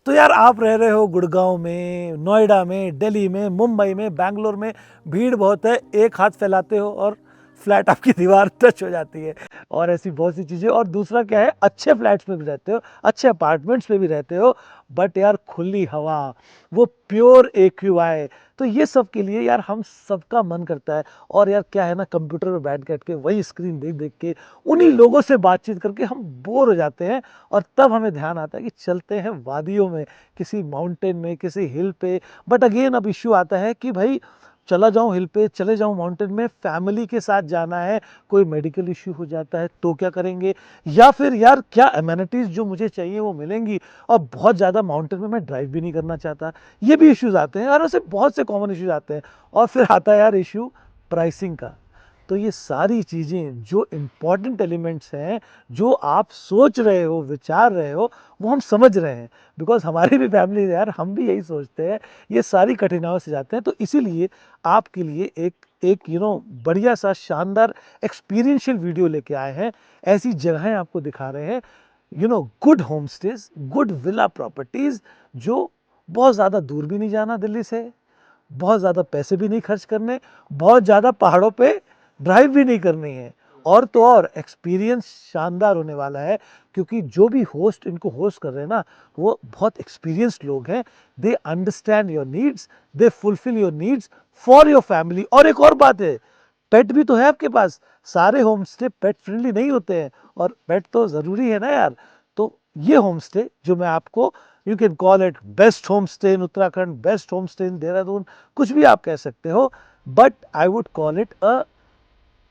तो यार आप रह रहे हो गुड़गांव में, नोएडा में, दिल्ली में, मुंबई में, बैंगलोर में, भीड़ बहुत है, एक हाथ फैलाते हो और फ्लैट आपकी दीवार टच हो जाती है और ऐसी बहुत सी चीज़ें। और दूसरा क्या है, अच्छे फ्लैट्स में भी रहते हो, अच्छे अपार्टमेंट्स में भी रहते हो, बट यार खुली हवा, वो प्योर AQI, तो ये सब के लिए यार हम सबका मन करता है। और यार क्या है ना, कंप्यूटर पर बैठ के वही स्क्रीन देख देख के उन्हीं लोगों से बातचीत करके हम बोर हो जाते हैं। और तब हमें ध्यान आता है कि चलते हैं वादियों में, किसी माउंटेन में, किसी हिल पे। बट अगेन अब इश्यू आता है कि भाई चला जाऊं हिल पे, चले जाऊं माउंटेन में, फैमिली के साथ जाना है, कोई मेडिकल इश्यू हो जाता है तो क्या करेंगे, या फिर यार क्या अमेनिटीज़ जो मुझे चाहिए वो मिलेंगी। और बहुत ज़्यादा माउंटेन में मैं ड्राइव भी नहीं करना चाहता। ये भी इश्यूज आते हैं और ऐसे बहुत से कॉमन इश्यूज आते हैं। और फिर आता है यार इशू प्राइसिंग का। तो ये सारी चीज़ें जो इम्पॉर्टेंट एलिमेंट्स हैं, जो आप सोच रहे हो, विचार रहे हो, वो हम समझ रहे हैं। बिकॉज हमारी भी फैमिली है यार, हम भी यही सोचते हैं, ये सारी कठिनाइयों से जाते हैं। तो इसीलिए आपके लिए एक एक बढ़िया सा शानदार एक्सपीरियंशियल वीडियो लेके आए हैं। ऐसी जगहें आपको दिखा रहे हैं, good home stage, good villa properties, जो बहुत ज़्यादा दूर भी नहीं जाना दिल्ली से, बहुत ज़्यादा पैसे भी नहीं खर्च करने, बहुत ज़्यादा पहाड़ों पे ड्राइव भी नहीं करनी है। और तो और एक्सपीरियंस शानदार होने वाला है, क्योंकि जो भी होस्ट इनको होस्ट कर रहे हैं ना, वो बहुत एक्सपीरियंस्ड लोग हैं। They understand your needs, they fulfil your needs for your family. और एक और बात है, पेट भी तो है आपके पास। सारे होम स्टे पेट फ्रेंडली नहीं होते हैं, और पेट तो ज़रूरी है ना यार। तो ये होम स्टे जो मैं आपको, you can call it best home stay in Uttarakhand, best home stay in Dehradun, कुछ भी आप कह सकते हो, but I would call it a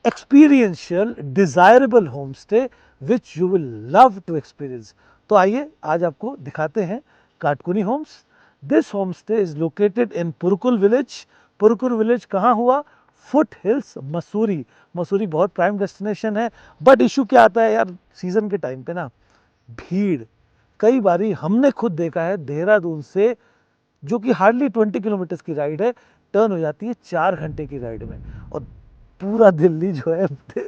experiential desirable home stay which you will love to experience. तो आइए आज आपको दिखाते हैं Katkuni homes. This home stay is located in Purkul village. Purkul village कहाँ हुआ? Foothills, Mussoorie. मसूरी बहुत प्राइम डेस्टिनेशन है। बट इशू क्या आता है यार, सीजन के टाइम पे ना भीड़, कई बारी हमने खुद देखा है, देहरादून से जो कि हार्डली 20 किलोमीटर की राइड है, टर्न हो जाती है 4 घंटे की राइड में। और पूरा दिल्ली जो है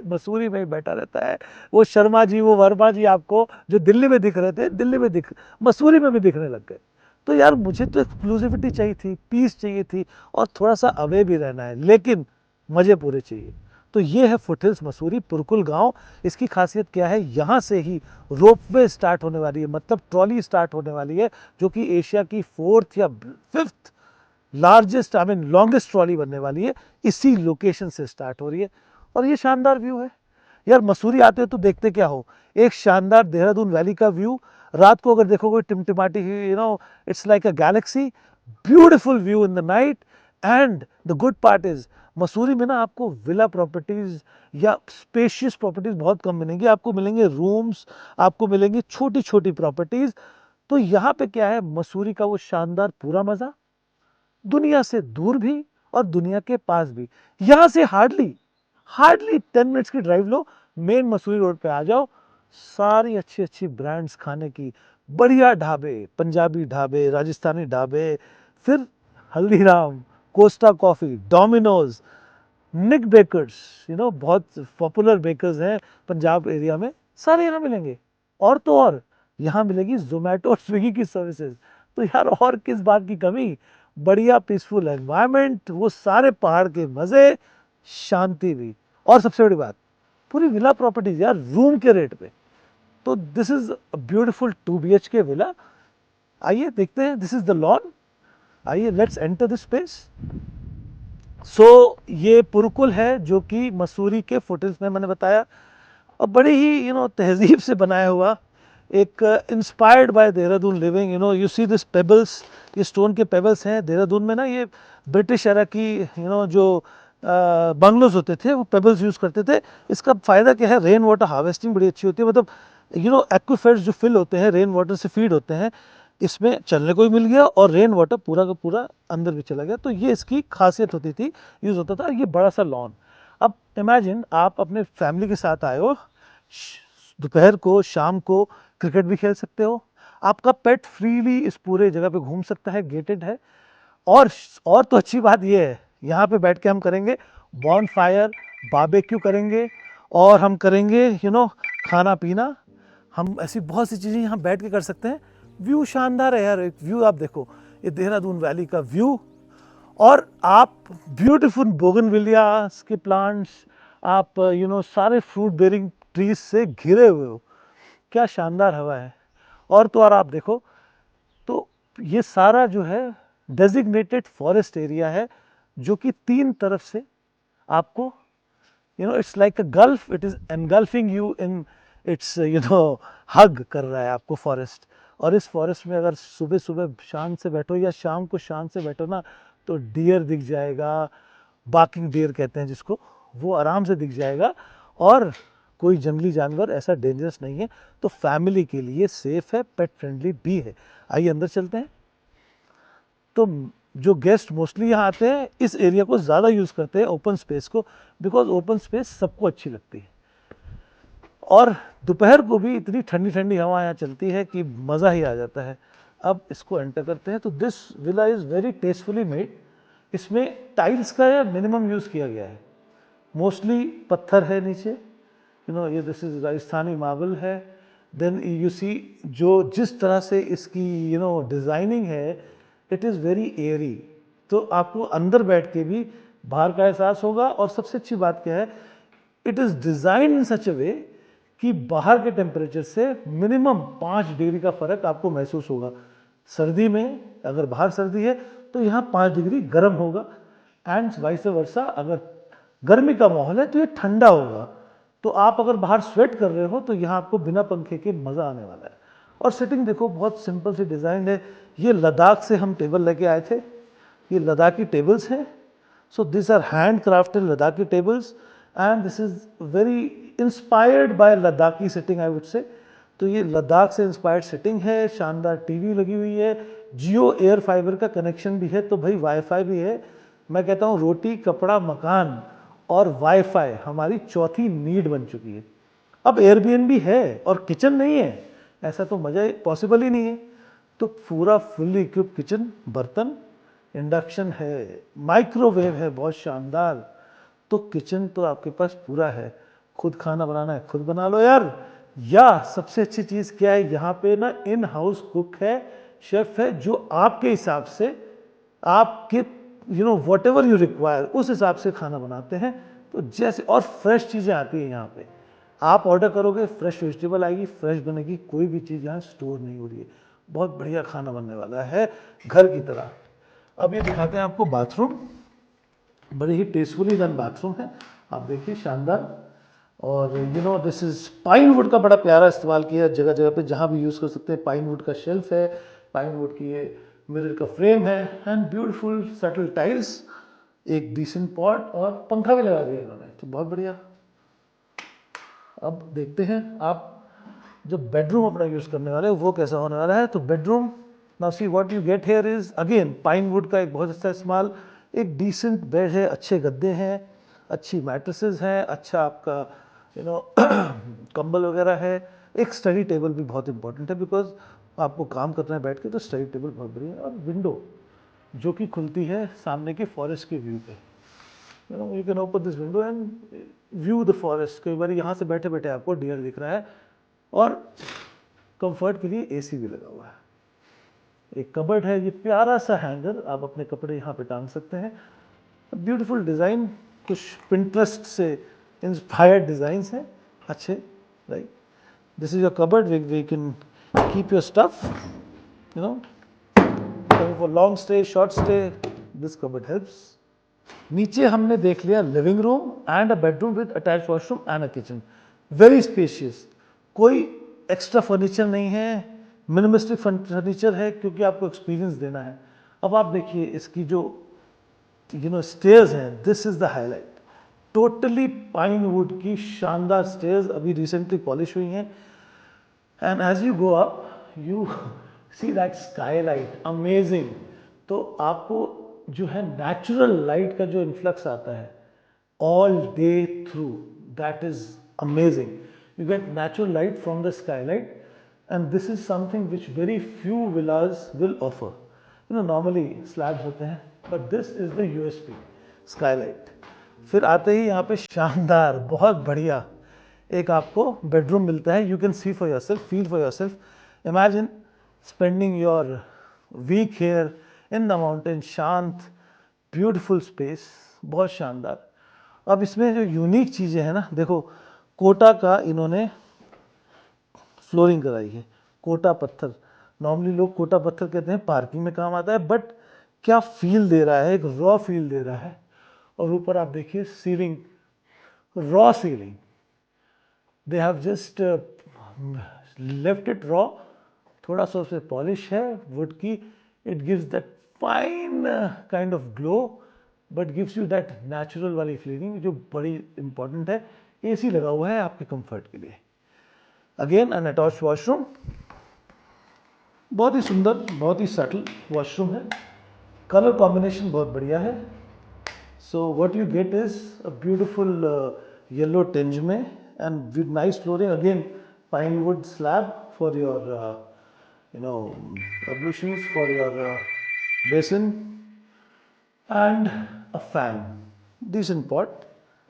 मसूरी में ही बैठा रहता है। वो शर्मा जी, वो वर्मा जी आपको जो दिल्ली में दिख रहे थे, दिल्ली में दिख, मसूरी में भी दिखने लग गए। तो यार मुझे तो एक्सक्लूसिविटी चाहिए थी, पीस चाहिए थी, और थोड़ा सा अवे भी रहना है, लेकिन मज़े पूरे चाहिए। तो ये है फुटहिल्स मसूरी, पुरकुल गांव। इसकी खासियत क्या है, यहाँ से ही रोपवे स्टार्ट होने वाली है, मतलब ट्रॉली स्टार्ट होने वाली है, जो कि एशिया की 4th या 5th largest, I mean longest trolley बनने वाली है। इसी लोकेशन से स्टार्ट हो रही है। और ये शानदार व्यू है यार। मसूरी आते हो तो देखते क्या हो, एक शानदार देहरादून वैली का व्यू। रात को अगर देखोगे टिमटिमाटी, it's like a galaxy, beautiful view in the night. And the good part is, Mussoorie में ना आपको विला प्रॉपर्टीज या स्पेशियस प्रॉपर्टीज बहुत कम मिलेंगी। आपको मिलेंगे रूम्स, आपको मिलेंगी छोटी छोटी प्रॉपर्टीज। तो यहाँ पे क्या है, मसूरी का वो शानदार पूरा मजा, दुनिया से दूर भी और दुनिया के पास भी। यहां से हार्डली हार्डली 10 मिनट्स की ड्राइव लो, मेन मसूरी रोड पे आ जाओ। सारी अच्छी अच्छी ब्रांड्स खाने की, बढ़िया ढाबे, पंजाबी ढाबे, राजस्थानी ढाबे, फिर हल्दीराम, कोस्टा कॉफी, डोमिनोज, निक बेकर्स, बहुत पॉपुलर बेकर्स हैं पंजाब एरिया में, सारे यहाँ मिलेंगे। और तो और यहाँ मिलेगी जोमेटो और स्विगी की सर्विसेज। तो यार और किस बात की कमी, बढ़िया पीसफुल एनवायरनमेंट, वो सारे पहाड़ के मजे, शांति भी। और सबसे बड़ी बात, पूरी विला प्रॉपर्टीज यार रूम के रेट पे। तो this is a beautiful 2 BHK villa. आइए देखते हैं, दिस इज द लॉन। आइए लेट्स एंटर दिस स्पेस। ये पुरकुल है, जो कि मसूरी के फुटहिल्स में मैंने बताया, और बड़ी ही तहजीब से बनाया हुआ, एक inspired by Dehradun living. You see this pebbles, ये स्टोन के पेबल्स हैं। देहरादून में ना ये ब्रिटिश एरा की जो बंगलोज होते थे, वो पेबल्स यूज़ करते थे। इसका फ़ायदा क्या है, रेन वाटर हार्वेस्टिंग बड़ी अच्छी होती है। मतलब एक्वीफर्स जो फिल होते हैं, रेन वाटर से फीड होते हैं, इसमें चलने को भी मिल गया और रेन वाटर पूरा का पूरा अंदर भी चला गया। तो ये इसकी खासियत होती थी, यूज़ होता था। ये बड़ा सा लॉन। अब इमेजिन आप अपने फैमिली के साथ आए हो, दोपहर को, शाम को क्रिकेट भी खेल सकते हो। आपका पेट फ्रीली इस पूरे जगह पे घूम सकता है, गेटेड है। और और तो अच्छी बात ये है, यहाँ पे बैठ के हम करेंगे बॉन फायर, बारबेक्यू करेंगे, और हम करेंगे खाना पीना। हम ऐसी बहुत सी चीज़ें यहाँ बैठ के कर सकते हैं। व्यू शानदार है यार, एक व्यू आप देखो, ये देहरादून वैली का व्यू, और आप ब्यूटीफुल बोगनविलियास के प्लांट्स, आप सारे फ्रूट बेरिंग ट्रीज से घिरे हुए हो, क्या शानदार हवा है। और तो और आप देखो, तो ये सारा जो है डेजिग्नेटेड फॉरेस्ट एरिया है, जो कि 3 तरफ से आपको it's like a gulf, it is engulfing you in its hug कर रहा है आपको फॉरेस्ट। और इस फॉरेस्ट में अगर सुबह सुबह शाम से बैठो या शाम को शाम से बैठो ना, तो डियर दिख जाएगा, बाकिंग डियर कहते हैं जिसको, वो आराम से दिख जाएगा। और कोई जंगली जानवर ऐसा डेंजरस नहीं है, तो फैमिली के लिए सेफ है, पेट फ्रेंडली भी है। आइए अंदर चलते हैं। तो जो गेस्ट मोस्टली यहाँ आते हैं, इस एरिया को ज़्यादा यूज़ करते हैं, ओपन स्पेस को, बिकॉज ओपन स्पेस सबको अच्छी लगती है। और दोपहर को भी इतनी ठंडी ठंडी हवा यहाँ चलती है कि मज़ा ही आ जाता है। अब इसको एंटर करते हैं। तो this villa is very tastefully made. इसमें टाइल्स का मिनिमम यूज़ किया गया है, मोस्टली पत्थर है नीचे, ये दिस इज राजस्थानी मार्बल है। देन यू सी जो जिस तरह से इसकी डिज़ाइनिंग है, इट इज़ वेरी एयरी, तो आपको अंदर बैठ के भी बाहर का एहसास होगा। और सबसे अच्छी बात क्या है, इट इज़ डिज़ाइन इन सच अ वे कि बाहर के टेम्परेचर से मिनिमम 5 डिग्री का फ़र्क आपको महसूस होगा। सर्दी में अगर बाहर सर्दी है तो यहाँ 5 डिग्री गर्म होगा, एंड वाइस वर्सा अगर गर्मी का माहौल है तो ये ठंडा होगा। तो आप अगर बाहर स्वेट कर रहे हो तो यहाँ आपको बिना पंखे के मज़ा आने वाला है। और सिटिंग देखो, बहुत सिंपल सी डिज़ाइन है। ये लद्दाख से हम टेबल लेके आए थे, ये लद्दाखी टेबल्स हैं। So this are hand crafted Ladakhi tables, and this is very inspired by Ladakhi sitting I would say. तो ये लद्दाख से इंस्पायर्ड सिटिंग है, शानदार टीवी लगी हुई है, जियो एयर फाइबर का कनेक्शन भी है, तो भाई वाईफाई भी है। मैं कहता हूँ रोटी कपड़ा मकान और वाईफाई हमारी चौथी नीड बन चुकी है। अब एयरबीएनबी है और किचन नहीं है, ऐसा तो मज़ा पॉसिबल ही नहीं है। तो पूरा फुल्ली इक्विप किचन, बर्तन, इंडक्शन है, माइक्रोवेव है बहुत शानदार। तो किचन तो आपके पास पूरा है, खुद खाना बनाना है खुद बना लो यार। या सबसे अच्छी चीज़ क्या है, यहाँ पे ना इन हाउस कुक है, शेफ है, जो आपके हिसाब से आपके वॉट एवर यू रिक्वायर उस हिसाब से खाना बनाते हैं। तो जैसे, और फ्रेश चीज़ें आती हैं यहाँ पे, आप ऑर्डर करोगे फ्रेश वेजिटेबल आएगी, फ्रेश बनेगी, कोई भी चीज़ यहाँ स्टोर नहीं हो रही है। बहुत बढ़िया खाना बनने वाला है घर की तरह। अब ये दिखाते हैं आपको बाथरूम, बड़े ही टेस्टफुली डन बाथरूम है, आप देखिए शानदार। और दिस इज़ पाइन वुड का बड़ा प्यारा इस्तेमाल किया है जगह जगह पे, जहाँ भी यूज़ कर सकते हैं। पाइन वुड का शेल्फ है, पाइन वुड की ये मिरर का फ्रेम है, एंड ब्यूटीफुल सटल टाइल्स, एक डिसेंट पॉट, और पंखा भी लगा दिया इन्होंने, तो बहुत बढ़िया। अब देखते हैं आप जो बेडरूम अपना यूज़ करने वाले हैं वो कैसा होने वाला है। तो bedroom, now see what you get here is again pine would का एक बहुत अच्छा इस्तेमाल। एक डिसेंट बेड है, अच्छे गद्दे हैं, अच्छी मैट्रेसेस हैं, अच्छा आपका कंबल वगैरह है। एक स्टडी टेबल भी बहुत इंपॉर्टेंट है, बिकॉज आपको काम करना है बैठ के, तो स्टडी टेबल बहुत बढ़िया है। और विंडो जो कि खुलती है सामने के फॉरेस्ट के व्यू पे, you can open this window and view the forest. कई बार यहाँ से बैठे बैठे आपको डियर दिख रहा है। और कंफर्ट के लिए एसी भी लगा हुआ है। एक कबर्ड है, ये प्यारा सा हैंगर, आप अपने कपड़े यहाँ पे टांग सकते हैं। ब्यूटीफुल डिज़ाइन, कुछ पिंटरेस्ट से इंस्पायर्ड डिज़ाइंस हैं अच्छे, right. This is your cupboard, we can keep your stuff, for long stay short stay, this cupboard helps. नीचे हमने देख लिया living room and a bedroom with attach washroom and a kitchen, very spacious. कोई extra furniture नहीं है, minimalistic furniture है, क्योंकि आपको एक्सपीरियंस देना है। अब आप देखिए इसकी जो स्टेयर्स हैं, this is the highlight, totally pine wood की शानदार स्टेयर्स, अभी रिसेंटली पॉलिश हुई हैं। And as you go up you see that skylight, amazing. तो आपको जो है नेचुरल लाइट का जो इन्फ्लक्स आता है all day through, that is amazing. You get natural light from the skylight, and this is something which very few villas will offer. Normally slabs होते हैं, but this is the USP, skylight. फिर आते ही यहाँ पे शानदार बहुत बढ़िया एक आपको बेडरूम मिलता है। You can see for your self, feel for your self. Imagine spending your week here in the mountain, शांत ब्यूटीफुल स्पेस, बहुत शानदार। अब इसमें जो यूनिक चीज़ें हैं ना, देखो कोटा का इन्होंने फ्लोरिंग कराई है, कोटा पत्थर। नॉर्मली लोग कोटा पत्थर कहते हैं, पार्किंग में काम आता है, बट क्या फील दे रहा है, एक रॉ फील दे रहा है। और ऊपर आप देखिए ceiling, raw ceiling, they have just left it raw, थोड़ा सा उससे पॉलिश है वुड की, it gives that fine kind of glow, but gives you that natural वाली फीलिंग जो बड़ी इंपॉर्टेंट है। एसी लगा हुआ है आपके कंफर्ट के लिए। अगेन अन अटैच्ड वॉशरूम, बहुत ही सुंदर, बहुत ही सटल वॉशरूम है, कलर कॉम्बिनेशन बहुत बढ़िया है। So what you get is a beautiful yellow tinge में and with nice flooring, again pine wood slab for your ablutions, for your basin, and a fan, decent pot।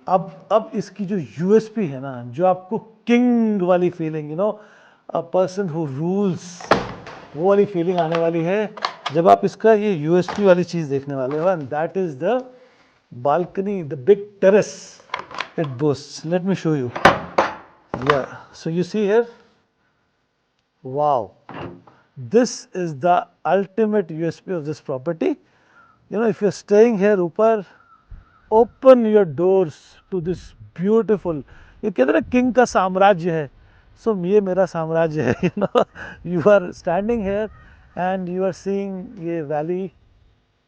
अब इसकी जो USP है ना, जो आपको किंग वाली feeling, a person who rules, वो वाली फीलिंग आने वाली है जब आप इसका ये यूएसपी वाली चीज़ देखने वाले हो, and that is the balcony, the big terrace it boasts. Let me show you. Yeah so you see here, wow, this is the ultimate USP of this property। if you're staying here ऊपर, open your doors to this beautiful, ये कहते हैं king का साम्राज्य है, सो ये मेरा साम्राज्य है। You are standing here and you are seeing ये वैली,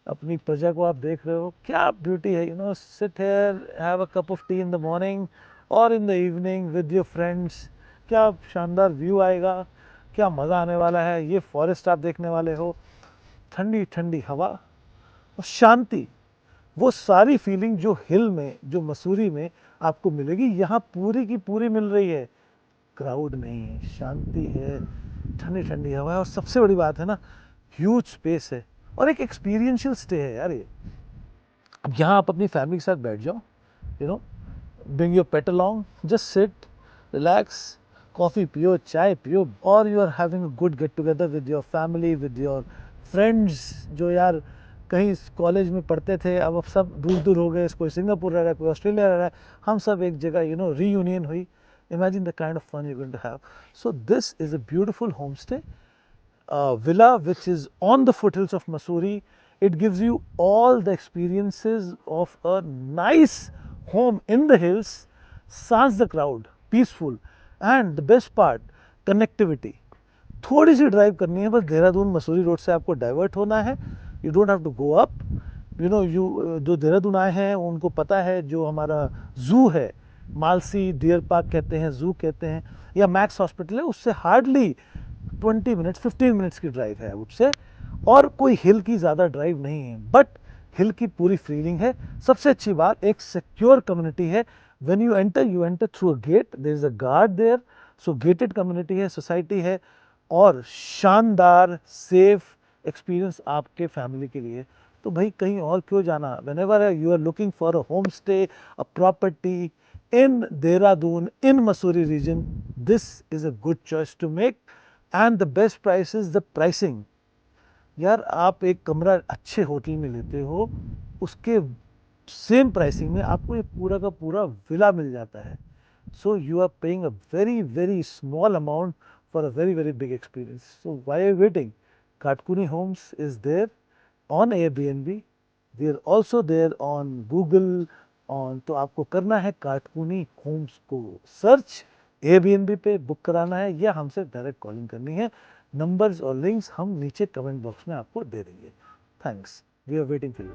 अपनी प्रजा को आप देख रहे हो, क्या ब्यूटी है। Sit here, have a cup of tea in the morning और in the evening with your friends, क्या शानदार व्यू आएगा, क्या मज़ा आने वाला है। ये फॉरेस्ट आप देखने वाले हो, ठंडी ठंडी हवा और शांति, वो सारी फीलिंग जो हिल में, जो मसूरी में आपको मिलेगी, यहाँ पूरी की पूरी मिल रही है। क्राउड नहीं, शांति है, ठंडी ठंडी हवा है, और सबसे बड़ी बात है ना, ह्यूज स्पेस है और एक एक्सपीरियंशियल स्टे है यार ये। अब यहाँ आप अपनी फैमिली के साथ बैठ जाओ, bring your pet along, just sit, relax, coffee पियो, चाय पियो, और you are having a good get together with your family, with your friends, जो यार कहीं कॉलेज में पढ़ते थे, अब सब दूर दूर हो गए, कोई सिंगापुर रह रहा है, कोई ऑस्ट्रेलिया रह रहा है, हम सब एक जगह रीयूनियन हुई। Imagine the kind of fun you're going to have. So this is a beautiful homestay, villa which is on the foothills of Mussoorie. It gives you all the experiences of a nice home in the hills, sans the crowd, peaceful, and the best part, connectivity। थोड़ी C drive करनी है बस, Dehradun Mussoorie road से आपको divert होना है, you don't have to go up. जो देहरादून आए हैं उनको पता है, जो हमारा जू है, मालसी डियर पार्क कहते हैं, जू कहते हैं, या मैक्स हॉस्पिटल है, उससे हार्डली 20 मिनट्स 15 मिनट्स की ड्राइव है उससे, और कोई हिल की ज़्यादा ड्राइव नहीं है, बट हिल की पूरी फीलिंग है। सबसे अच्छी बात, एक सिक्योर कम्युनिटी है। When you enter through a gate, there is a guard there, so gated community है, सोसाइटी है, और शानदार सेफ एक्सपीरियंस आपके फैमिली के लिए। तो भाई कहीं और क्यों जाना। Whenever you are looking for a home stay, a property in Dehradun, in Mussoorie region, this is a good choice to make, and the best price is the pricing। यार आप एक कमरा अच्छे होटल में लेते हो, उसके सेम प्राइसिंग में आपको ये पूरा का पूरा विला मिल जाता है। So you are paying a very very small amount for a very very big experience. So why are you waiting? Katkuni homes is there on Airbnb, we are also there on Google on. तो आपको करना है Katkuni homes को search, Airbnb पे book कराना है, या हमसे डायरेक्ट कॉलिंग करनी है। नंबर्स और लिंक्स हम नीचे कमेंट बॉक्स में आपको दे देंगे। Thanks, we are waiting for you.